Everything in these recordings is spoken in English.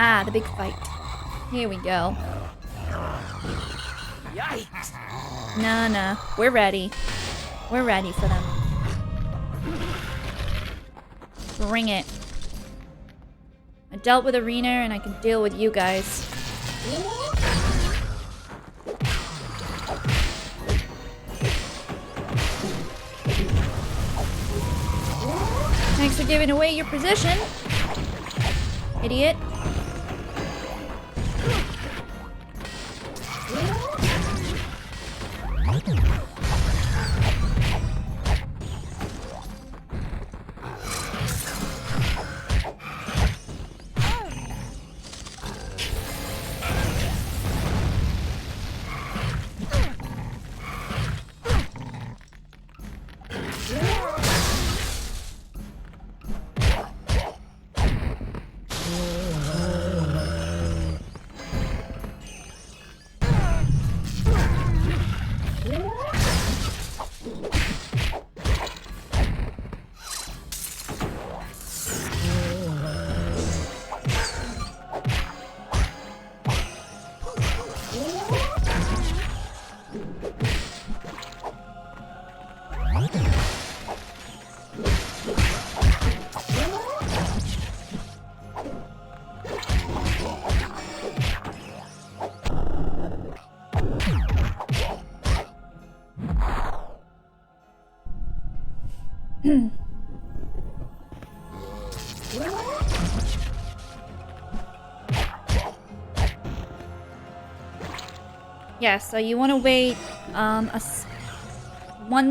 Ah, the big fight. Here we go. Yikes! Nah. We're ready. We're ready for them. Bring it. I dealt with Arena and I can deal with you guys. Thanks for giving away your position, idiot. Yeah, so you want to wait 1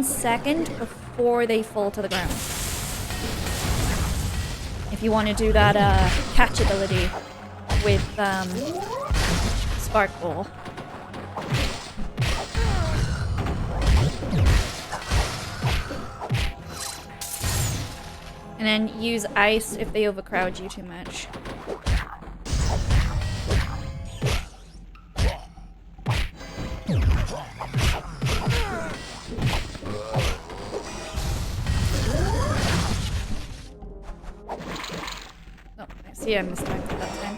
second before they fall to the ground. If you want to do that catch ability with Spark Ball. And then use ice if they overcrowd you too much. Yeah, I mistimed it that time.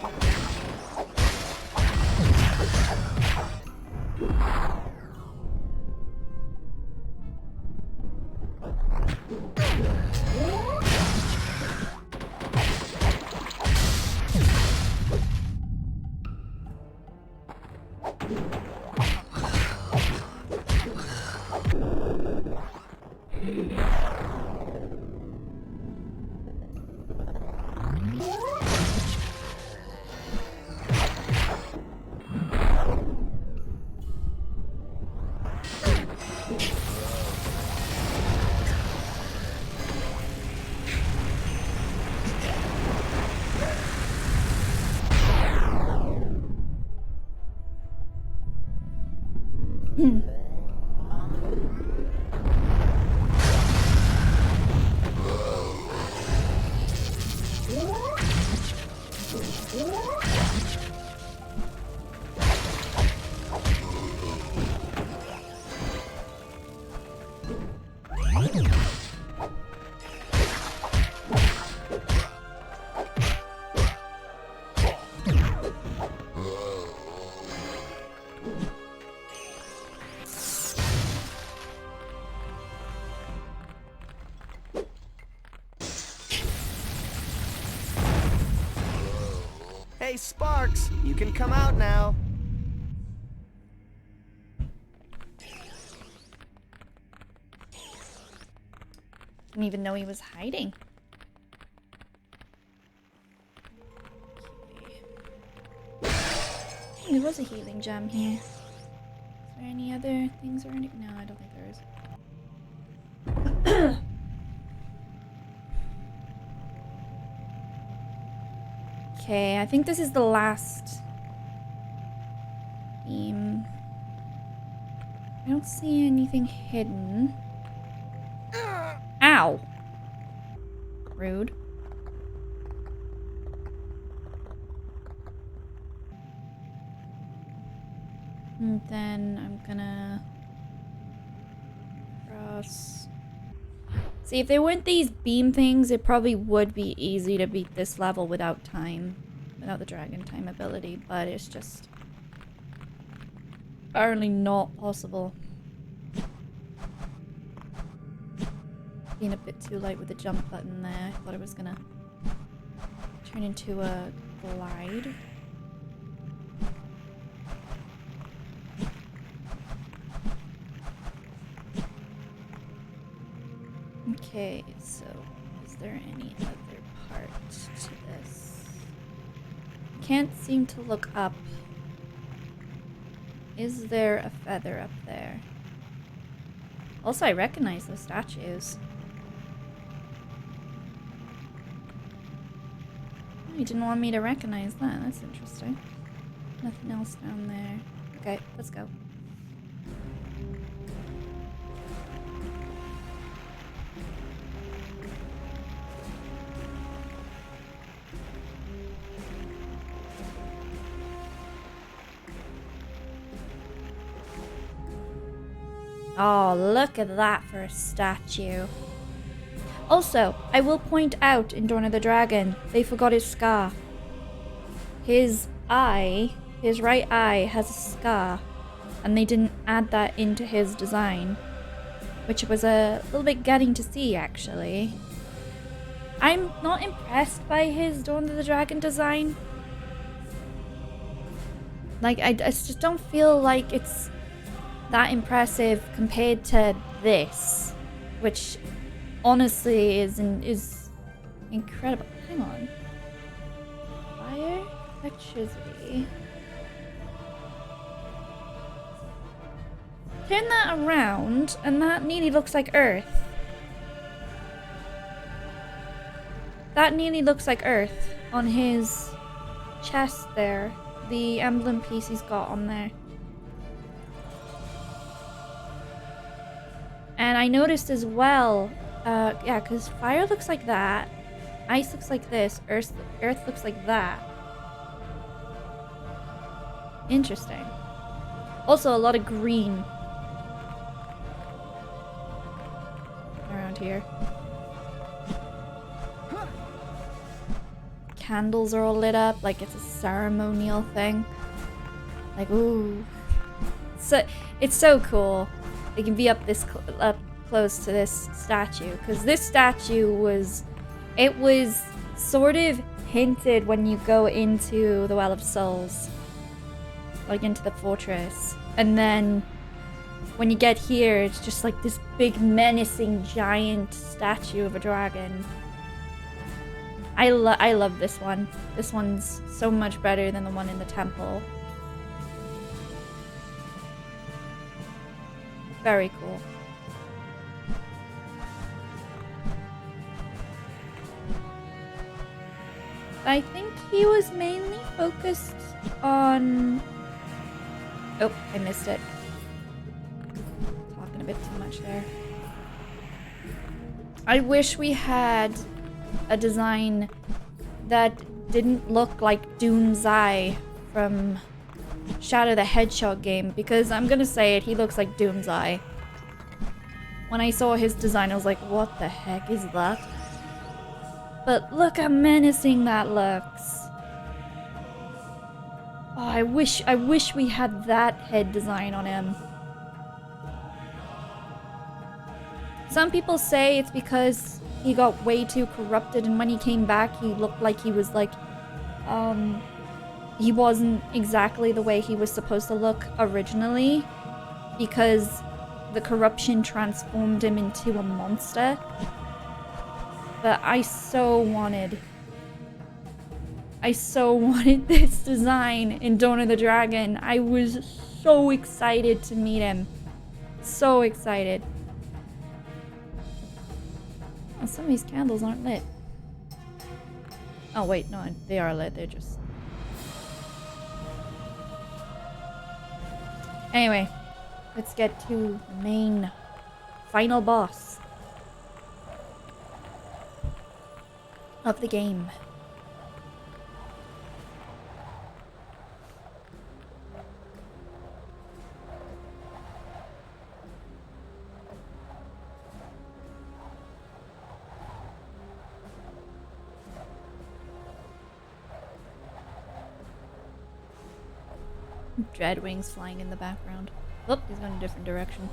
Hey, Sparks, you can come out now. Didn't even know he was hiding. Okay. There was a healing gem here. Is there any other things or anything? No, I don't think there is. Okay, I think this is the last beam. I don't see anything hidden. Ow! Rude. And then I'm gonna cross. See, if there weren't these beam things, it probably would be easy to beat this level without time. without the dragon time ability, but it's just apparently not possible. Being a bit too light with the jump button there. I thought it was gonna turn into a glide. Okay, so is there any other part to this? Can't seem to look up. Is there a feather up there? Also, I recognize those statues. Oh, you didn't want me to recognize that. That's interesting. Nothing else down there. Okay, let's go. Oh, look at that for a statue. Also, I will point out in Dawn of the Dragon, they forgot his scar. His eye, his right eye has a scar, and they didn't add that into his design, which was a little bit gutting to see, actually. I'm not impressed by his Dawn of the Dragon design. Like, I just don't feel like it's that impressive compared to this, which honestly is incredible. Hang on. Fire, electricity. Turn that around, and that nearly looks like Earth. That nearly looks like Earth on his chest there. The emblem piece he's got on there. And I noticed as well, yeah, because fire looks like that, ice looks like this, earth looks like that. Interesting. Also, a lot of green around here. Candles are all lit up like it's a ceremonial thing. Like, ooh. So, it's so cool. They can be up this up close to this statue, because this statue was sort of hinted when you go into the Well of Souls, like into the fortress, and then when you get here, it's just like this big menacing giant statue of a dragon. I love this one. This one's so much better than the one in the temple. Very cool. I think he was mainly focused on... Oh, I missed it. Talking a bit too much there. I wish we had a design that didn't look like Doom's Eye from Shadow the Hedgehog game, because I'm gonna say it, he looks like Doom's Eye. When I saw his design, I was like, what the heck is that? But look how menacing that looks. Oh, I wish we had that head design on him. Some people say it's because he got way too corrupted, and when he came back, he looked like he was like, he wasn't exactly the way he was supposed to look originally, because the corruption transformed him into a monster. But I so wanted this design in Dawn of the Dragon. I was so excited to meet him. So excited. Oh, some of these candles aren't lit. Oh wait, no, they are lit. They're just... Anyway, let's get to the main final boss of the game. Dread wings flying in the background. Oh, he's going a different direction.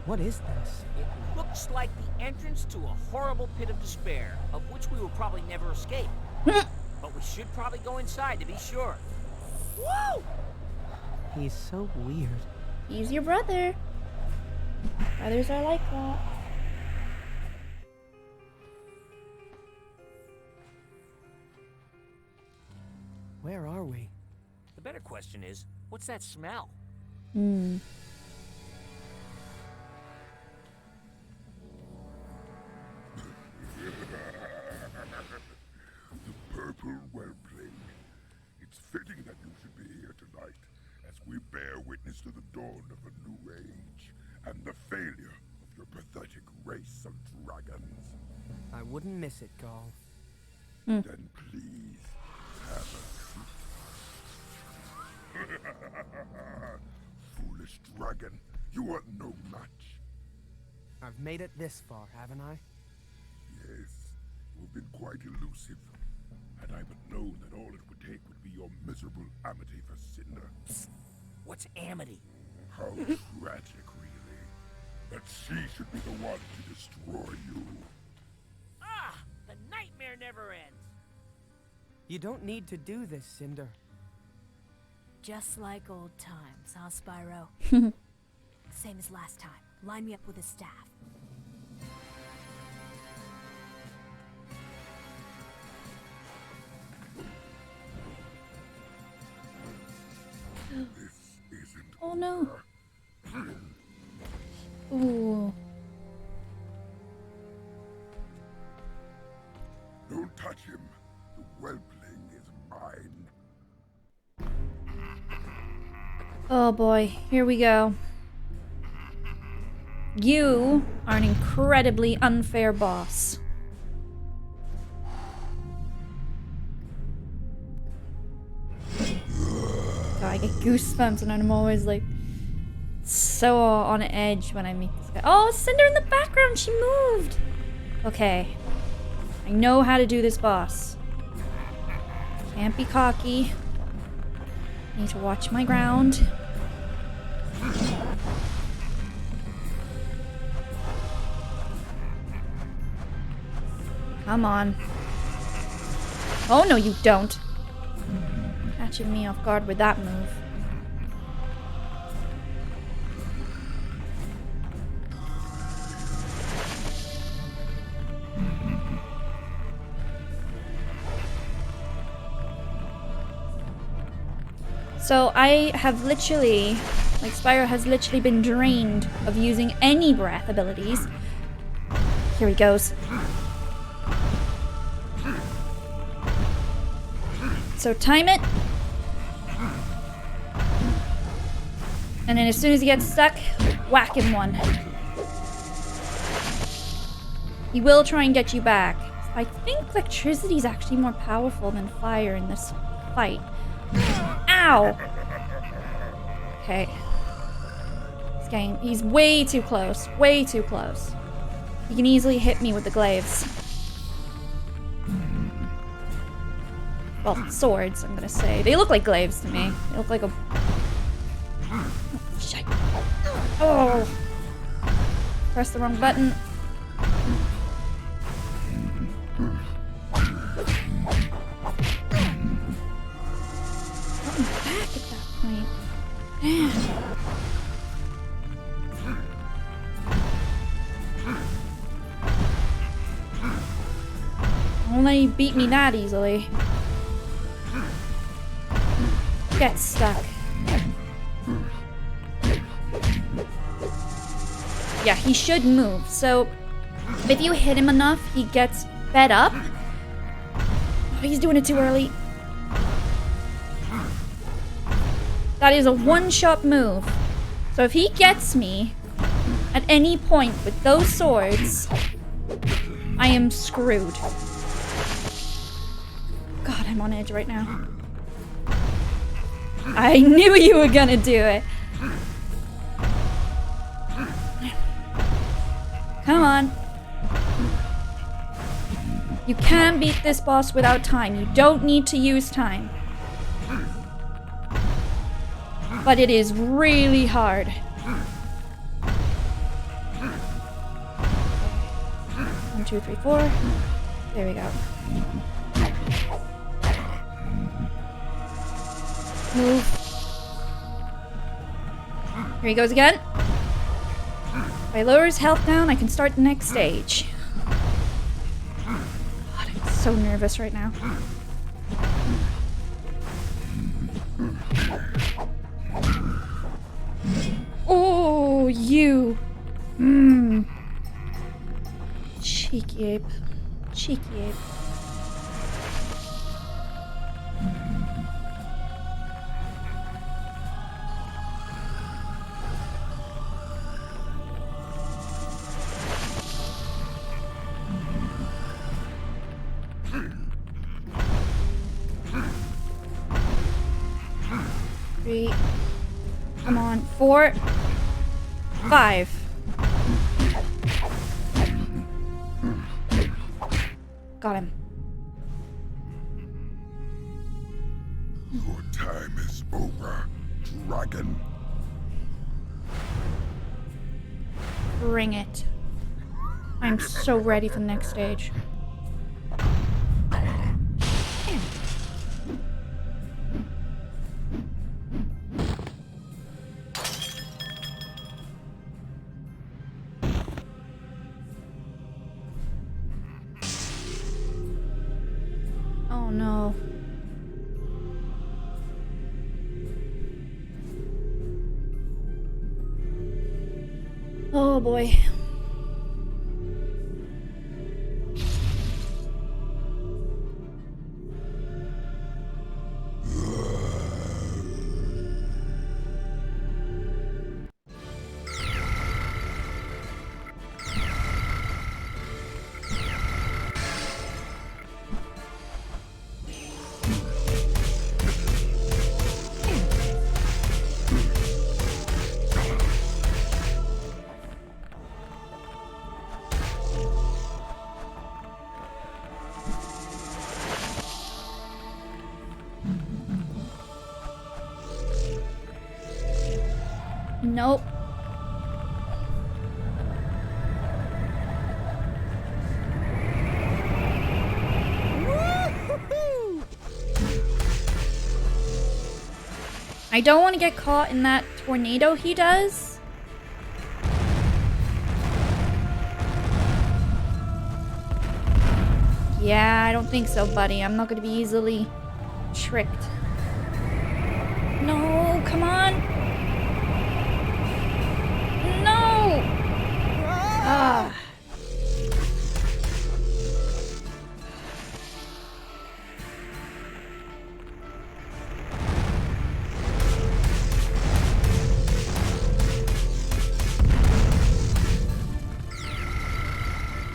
What is this? It looks like the entrance to a horrible pit of despair, of which we will probably never escape. But we should probably go inside to be sure. Woo! He's so weird. He's your brother. Brothers are like that. Where are we? The better question is, what's that smell? Hmm. The purple well-played. It's fitting that you should be here tonight, as we bear witness to the dawn of a new age, and the failure of your pathetic race of dragons. I wouldn't miss it, Gaul. Then please, have a seat. Foolish dragon, you are no match. I've made it this far, haven't I? Yes, you've been quite elusive. Had I but known that all it would take would be your miserable amity for Cynder. What's amity? How tragic, really. That she should be the one to destroy you. Ah! The nightmare never ends! You don't need to do this, Cynder. Just like old times, huh, Spyro? Same as last time. Line me up with a staff. This isn't Oh no. over. Ooh. Don't touch him. The whelpling is mine. Oh boy, here we go. You are an incredibly unfair boss. God, I get goosebumps and I'm always like so on edge when I meet this guy. Oh, Cynder in the background, she moved. Okay, I know how to do this boss. Can't be cocky. Need to watch my ground. Come on. Oh, no, you don't. Catching me off guard with that move. So I have literally, like Spyro has literally been drained of using any breath abilities. Here he goes. So time it. And then as soon as he gets stuck, whack him one. He will try and get you back. I think electricity is actually more powerful than fire in this fight. Ow! Okay. He's way too close. Way too close. He can easily hit me with the glaives. Well, swords, I'm gonna say. They look like glaives to me. They look like a... Oh, shit. Oh! Press the wrong button. I'm back at that point. Damn. Won't let you beat me that easily. Get stuck. Yeah, he should move. So, if you hit him enough, he gets fed up. Oh, he's doing it too early. That is a one-shot move. So if he gets me at any point with those swords, I am screwed. God, I'm on edge right now. I knew you were gonna do it. Come on. You can beat this boss without time. You don't need to use time. But it is really hard. 1, 2, 3, 4. There we go. Move. Here he goes again. If I lower his health down, I can start the next stage. God, I'm so nervous right now. Oh, you. Cheeky ape. Cheeky ape. Three. Come on. 4. 5. Got him. Your time is over, dragon. Bring it. I'm so ready for the next stage. Oh no. Oh boy. Nope. I don't want to get caught in that tornado he does. Yeah, I don't think so, buddy. I'm not going to be easily tricked. No, come on. No! Ah.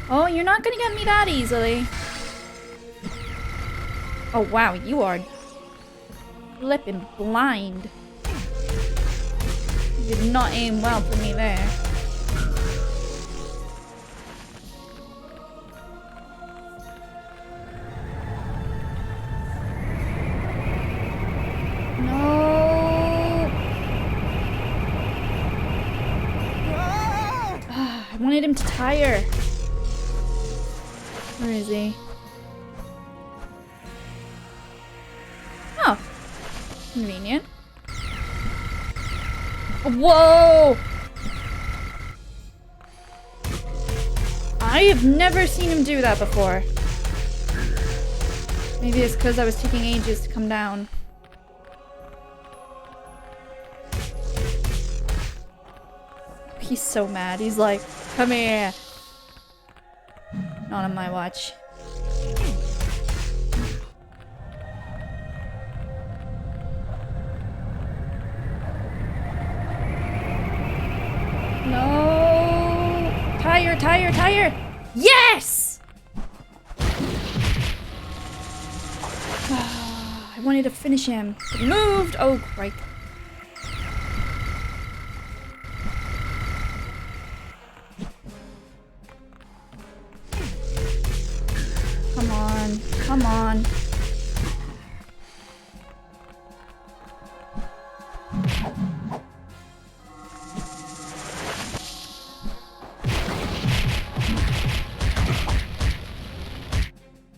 Oh, you're not gonna get me that easily. Oh wow, you are flipping blind. You did not aim well for me there. No. I wanted him to tire. Where is he? Oh. Convenient. Whoa! I have never seen him do that before. Maybe it's because I was taking ages to come down. He's so mad. He's like, come here. Not on my watch. No! Tire, tire, tire! Yes! I wanted to finish him. But he moved! Oh, right.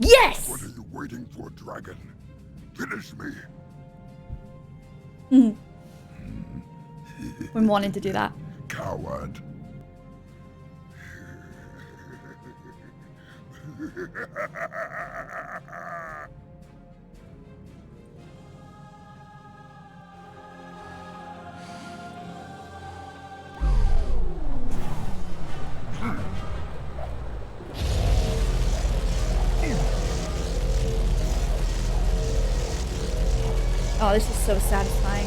Yes! What are you waiting for, dragon? Finish me. Been wanting to do that. Coward. Oh, this is so satisfying.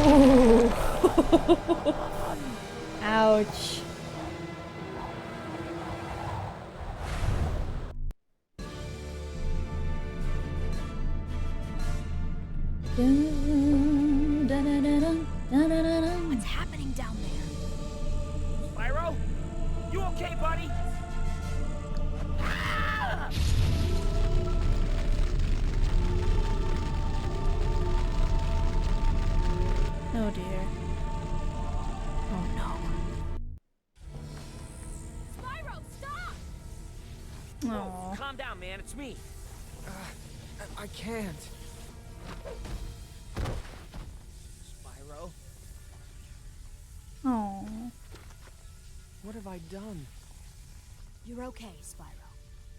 Ooh. Ouch. What's happening down there? Spyro? You okay, buddy? Ah! Oh dear. Oh no. Spyro, stop! Oh. Calm down, man. It's me. I can't. Spyro? Oh. What have I done? You're okay, Spyro.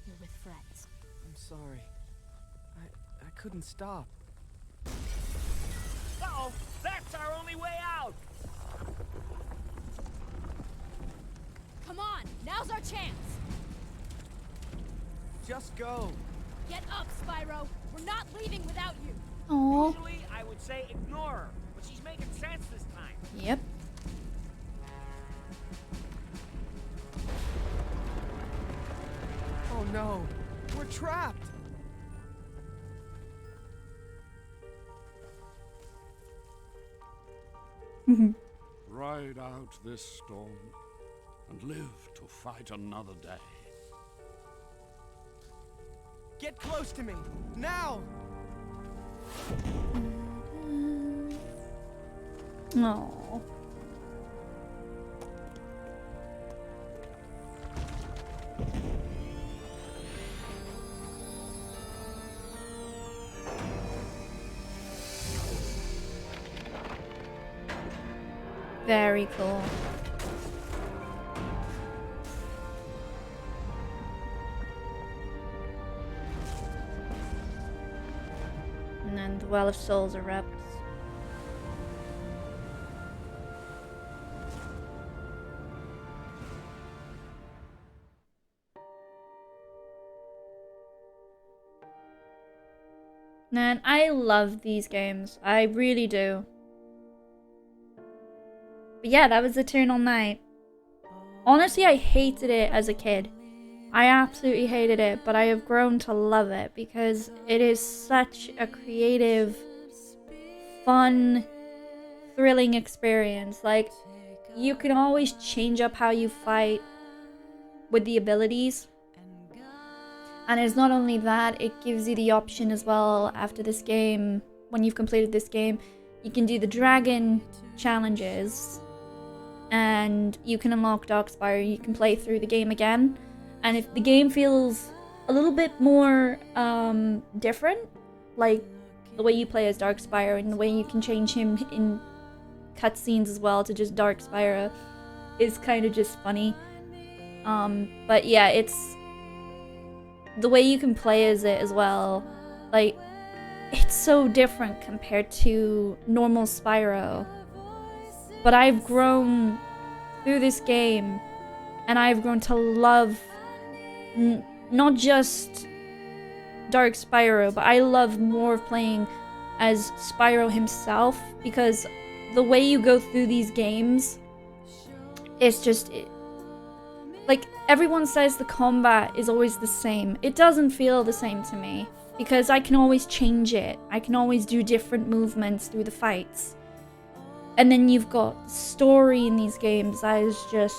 You're with friends. I'm sorry. I couldn't stop. Uh-oh! That's our only way out! Come on, now's our chance! Just go. Get up, Spyro! We're not leaving without you! Oh. Usually, I would say ignore her, but she's making sense this time. Yep. Oh no. We're trapped. Ride out this storm and live to fight another day. Get close to me. Now. Oh. Very cool. And then the Well of Souls erupts. Man, I love these games. I really do. But yeah, that was Eternal Night. Honestly, I hated it as a kid. I absolutely hated it, but I have grown to love it because it is such a creative, fun, thrilling experience. Like, you can always change up how you fight with the abilities. And it's not only that, it gives you the option as well after this game, when you've completed this game, you can do the dragon challenges and you can unlock Dark Spyro, you can play through the game again. And if the game feels a little bit more different, like the way you play as Dark Spyro and the way you can change him in cutscenes as well to just Dark Spyro is kind of just funny. But yeah, it's the way you can play as it as well. Like, it's so different compared to normal Spyro. But I've grown through this game, and I've grown to love not just Dark Spyro, but I love more of playing as Spyro himself, because the way you go through these games, it's just like everyone says the combat is always the same. It doesn't feel the same to me, because I can always change it. I can always do different movements through the fights. And then you've got the story in these games that is just,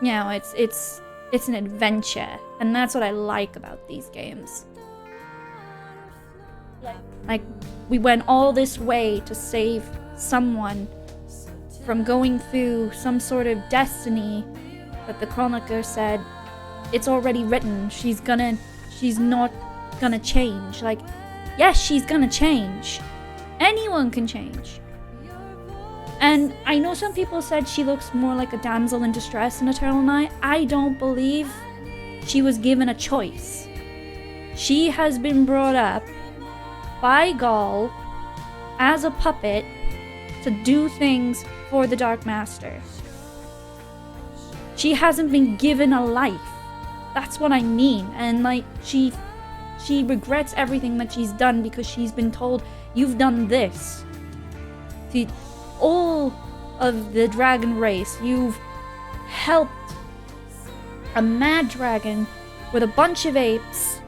you know, it's an adventure, and that's what I like about these games. Like, we went all this way to save someone from going through some sort of destiny that the chronicler said it's already written. She's not gonna change. Like, yes, she's gonna change. Anyone can change. And I know some people said she looks more like a damsel in distress in Eternal Night. I don't believe she was given a choice. She has been brought up by Gaul as a puppet to do things for the Dark Master. She hasn't been given a life. That's what I mean. And like, she regrets everything that she's done because she's been told, you've done this to all of the dragon race. You've helped a mad dragon with a bunch of apes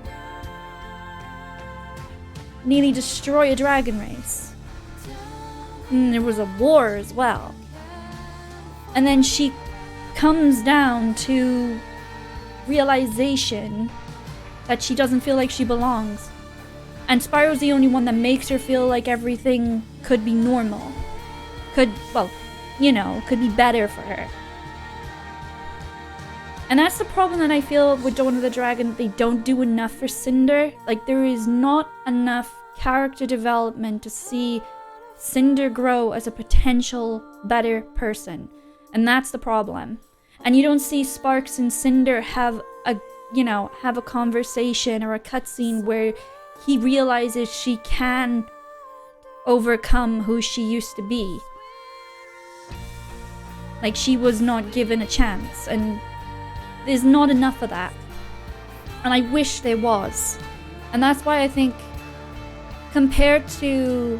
nearly destroy a dragon race. And there was a war as well. And then she comes down to realization that she doesn't feel like she belongs. And Spyro's the only one that makes her feel like everything could be normal. Could be better for her. And that's the problem that I feel with Dawn of the Dragon. They don't do enough for Cynder. Like, there is not enough character development to see Cynder grow as a potential better person. And that's the problem. And you don't see Sparks and Cynder have a conversation or a cutscene where he realizes she can overcome who she used to be. Like, she was not given a chance, and there's not enough of that. And I wish there was. And that's why I think, compared to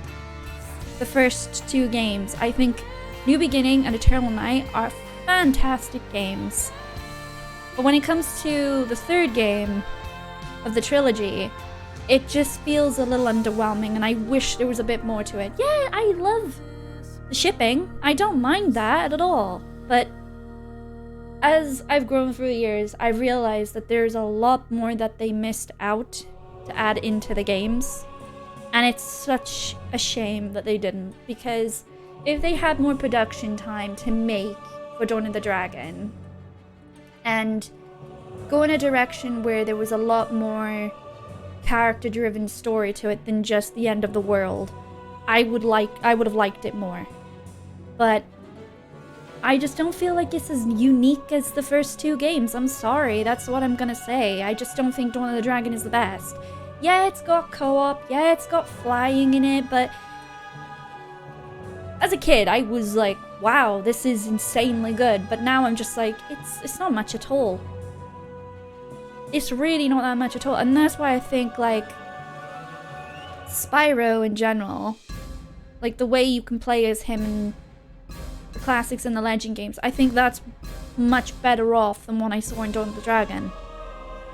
the first two games, I think New Beginning and Eternal Night are fantastic games. But when it comes to the third game of the trilogy, it just feels a little underwhelming, and I wish there was a bit more to it. Yeah, I love the shipping. I don't mind that at all. But as I've grown through the years, I realized that there's a lot more that they missed out to add into the games. And it's such a shame that they didn't, because if they had more production time to make for Dawn of the Dragon and go in a direction where there was a lot more character-driven story to it than just the end of the world, I would have liked it more. But I just don't feel like it's as unique as the first two games. I'm sorry, that's what I'm gonna say. I just don't think Dawn of the Dragon is the best. Yeah, it's got co-op, yeah, it's got flying in it, but as a kid, I was like, wow, this is insanely good. But now I'm just like, it's not much at all. It's really not that much at all. And that's why I think, like, Spyro in general, like the way you can play as him in the classics and the Legend games, I think that's much better off than what I saw in Dawn of the Dragon.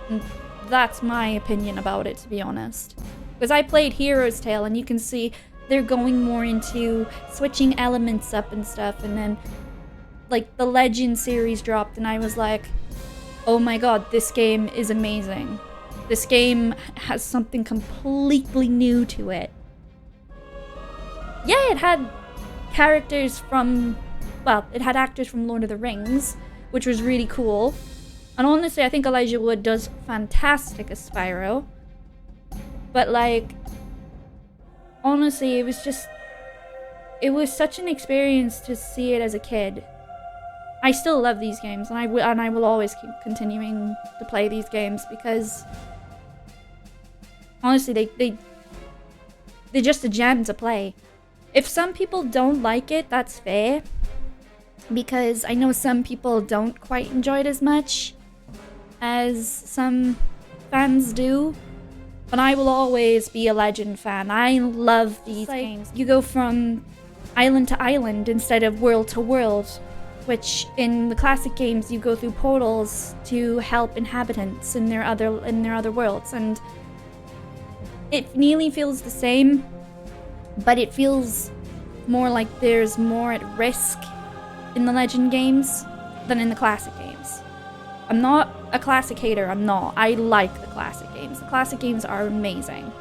And that's my opinion about it, to be honest. Because I played Hero's Tale, and you can see they're going more into switching elements up and stuff, and then like the Legend series dropped, and I was like, oh my god, this game is amazing. This game has something completely new to it. Yeah, it had characters from, well, it had actors from Lord of the Rings, which was really cool. And honestly, I think Elijah Wood does fantastic as Spyro. But like, honestly, it was such an experience to see it as a kid. I still love these games, and I will always keep continuing to play these games, because honestly, they're just a gem to play. If some people don't like it, that's fair, because I know some people don't quite enjoy it as much as some fans do. But I will always be a Legend fan. I love these games. You go from island to island instead of world to world. which in the classic games you go through portals to help inhabitants in their other worlds, and it nearly feels the same, but it feels more like there's more at risk in the Legend games than in the classic games. I'm not a classic hater, I'm not. I like the classic games. The classic games are amazing.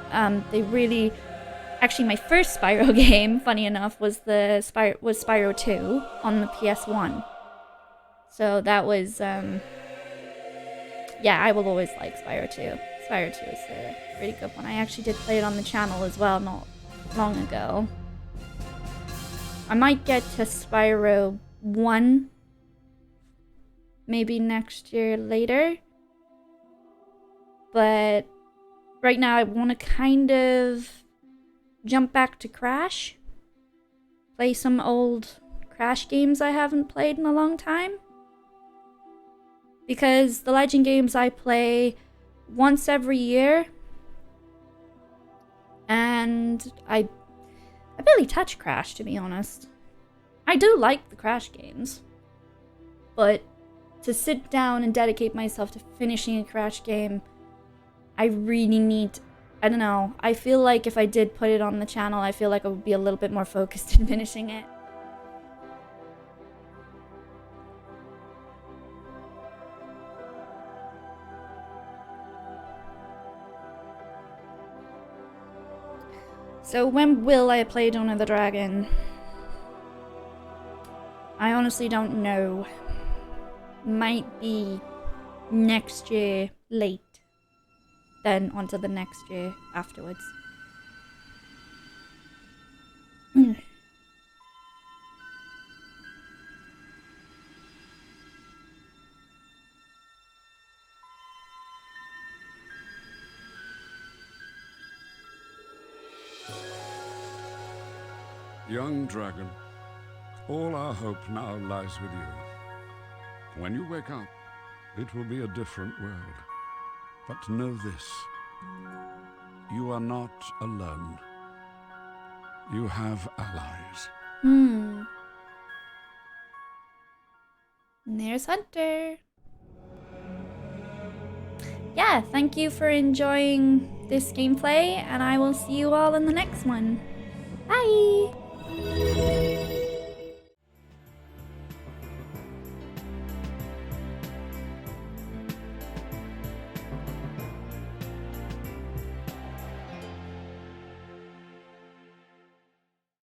They really... Actually, my first Spyro game, funny enough, was Spyro 2 on the PS1. So that was, yeah, I will always like Spyro 2. Spyro 2 is a really good one. I actually did play it on the channel as well not long ago. I might get to Spyro 1 maybe next year later. But right now I want to kind of jump back to Crash. Play some old Crash games I haven't played in a long time. Because the Legend games I play once every year. And I barely touch Crash, to be honest. I do like the Crash games. But to sit down and dedicate myself to finishing a Crash game, I really need... I don't know. I feel like if I did put it on the channel, I feel like I would be a little bit more focused in finishing it. So when will I play Dawn of the Dragon? I honestly don't know. Might be next year late. Then onto the next year afterwards. Young dragon, all our hope now lies with you. When you wake up, it will be a different world. But know this, you are not alone. You have allies. And there's Hunter. Yeah, thank you for enjoying this gameplay, and I will see you all in the next one. Bye!